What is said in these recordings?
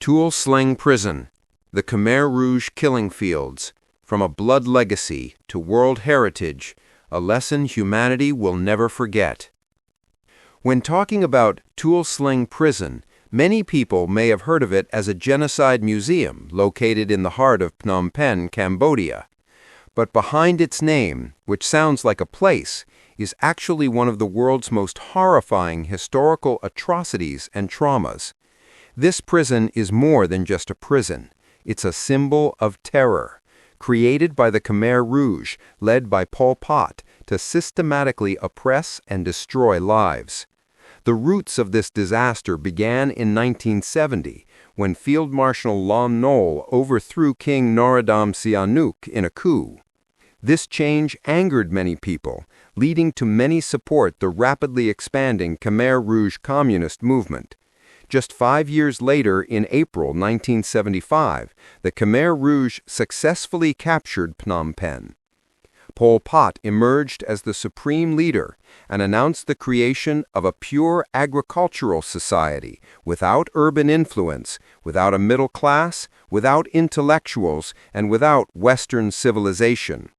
Tuol Sleng Prison, the Khmer Rouge killing fields, from a blood legacy to world heritage, a lesson humanity will never forget. When talking about Tuol Sleng Prison, many people may have heard of it as a genocide museum located in the heart of Phnom Penh, Cambodia. But behind its name, which sounds like a place, is actually one of the world's most horrifying historical atrocities and traumas. This prison is more than just a prison. It's a symbol of terror, created by the Khmer Rouge, led by Pol Pot, to systematically oppress and destroy lives. The roots of this disaster began in 1970, when Field Marshal Lon Nol overthrew King Norodom Sihanouk in a coup. This change angered many people, leading to many support the rapidly expanding Khmer Rouge communist movement. Just 5 years later, in April 1975, the Khmer Rouge successfully captured Phnom Penh. Pol Pot emerged as the supreme leader and announced the creation of a pure agricultural society without urban influence, without a middle class, without intellectuals, and without Western civilization.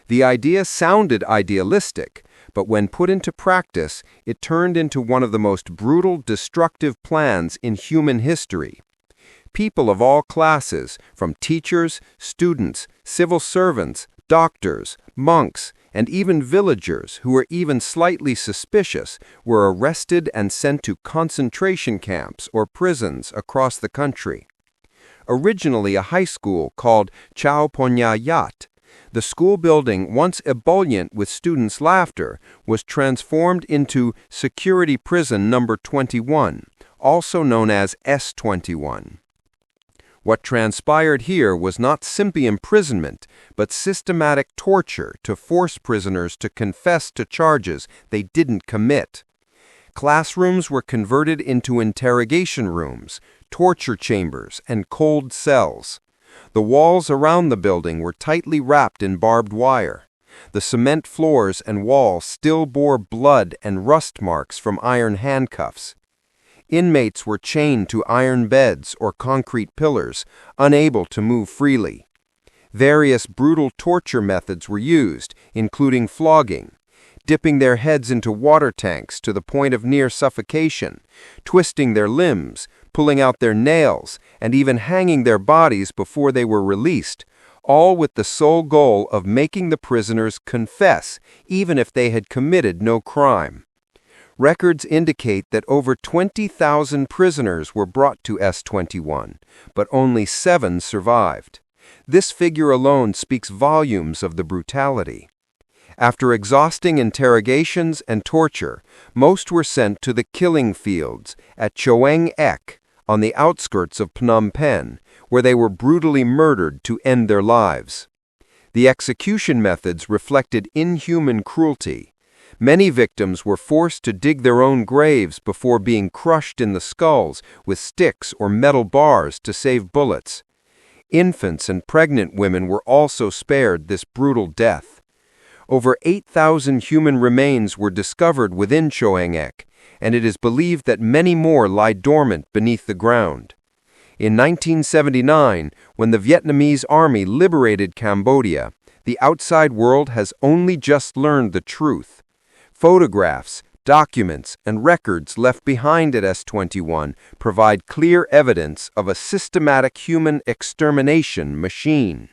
The idea sounded idealistic, but when put into practice, it turned into one of the most brutal, destructive plans in human history. People of all classes, from teachers, students, civil servants, doctors, monks, and even villagers who were even slightly suspicious, were arrested and sent to concentration camps or prisons across the country. Originally a high school called Chao Ponya Yat, the school building, once ebullient with students' laughter, was transformed into Security Prison Number 21, also known as S21. What transpired here was not simply imprisonment, but systematic torture to force prisoners to confess to charges they didn't commit. Classrooms were converted into interrogation rooms, torture chambers, and cold cells. The walls around the building were tightly wrapped in barbed wire. The cement floors and walls still bore blood and rust marks from iron handcuffs. Inmates were chained to iron beds or concrete pillars, unable to move freely. Various brutal torture methods were used, including flogging, dipping their heads into water tanks to the point of near suffocation, twisting their limbs, pulling out their nails, and even hanging their bodies before they were released, all with the sole goal of making the prisoners confess, even if they had committed no crime. Records indicate that over 20,000 prisoners were brought to S21, but only 7 survived. This figure alone speaks volumes of the brutality. After exhausting interrogations and torture, most were sent to the killing fields at Choeng Ek, on the outskirts of Phnom Penh, where they were brutally murdered to end their lives. The execution methods reflected inhuman cruelty. Many victims were forced to dig their own graves before being crushed in the skulls with sticks or metal bars to save bullets. Infants and pregnant women were also spared this brutal death. Over 8,000 human remains were discovered within Choeng Ek, and it is believed that many more lie dormant beneath the ground. In 1979, when the Vietnamese army liberated Cambodia, the outside world has only just learned the truth. Photographs, documents, and records left behind at S21 provide clear evidence of a systematic human extermination machine.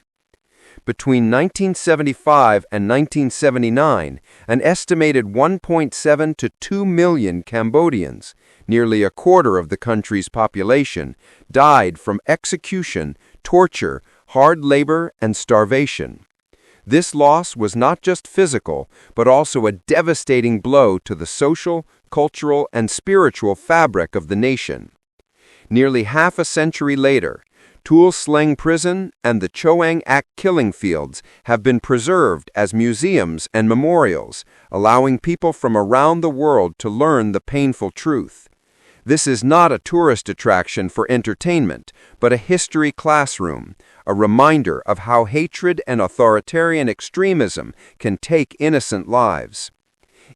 Between 1975 and 1979, an estimated 1.7 to 2 million Cambodians, nearly a quarter of the country's population, died from execution, torture, hard labor, and starvation. This loss was not just physical, but also a devastating blow to the social, cultural, and spiritual fabric of the nation. Nearly half a century later, Tuol Sleng Prison and the Choeng Ek killing fields have been preserved as museums and memorials, allowing people from around the world to learn the painful truth. This is not a tourist attraction for entertainment, but a history classroom, a reminder of how hatred and authoritarian extremism can take innocent lives.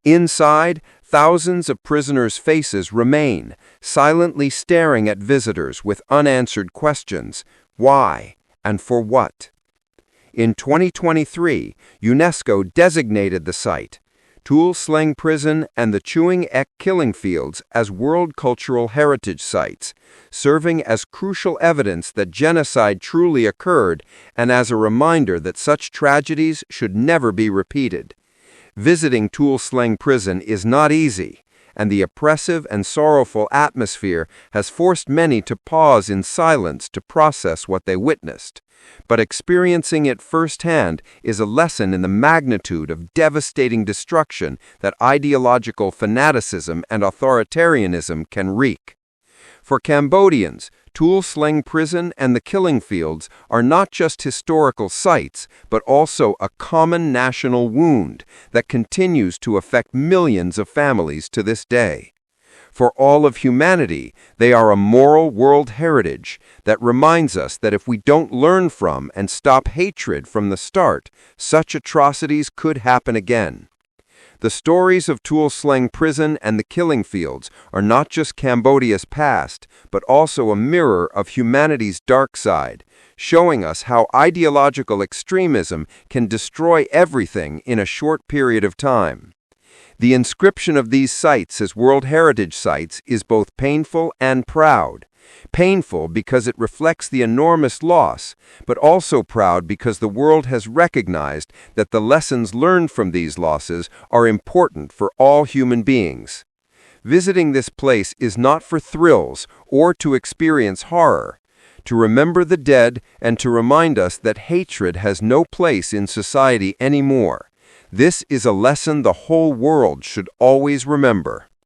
Inside, thousands of prisoners' faces remain, silently staring at visitors with unanswered questions. Why and for what? In 2023, UNESCO designated the site, Tuol Sleng Prison and the Chewing Ek Killing Fields, as World Cultural Heritage Sites, serving as crucial evidence that genocide truly occurred and as a reminder that such tragedies should never be repeated. Visiting Tuol Sleng Prison is not easy, and the oppressive and sorrowful atmosphere has forced many to pause in silence to process what they witnessed. But experiencing it firsthand is a lesson in the magnitude of devastating destruction that ideological fanaticism and authoritarianism can wreak. For Cambodians, Tuol Sleng Prison and the killing fields are not just historical sites, but also a common national wound that continues to affect millions of families to this day. For all of humanity, they are a moral world heritage that reminds us that if we don't learn from and stop hatred from the start, such atrocities could happen again. The stories of Tuol Sleng Prison and the killing fields are not just Cambodia's past, but also a mirror of humanity's dark side, showing us how ideological extremism can destroy everything in a short period of time. The inscription of these sites as World Heritage Sites is both painful and proud. Painful because it reflects the enormous loss, but also proud because the world has recognized that the lessons learned from these losses are important for all human beings. Visiting this place is not for thrills or to experience horror. To remember the dead and to remind us that hatred has no place in society anymore. This is a lesson the whole world should always remember.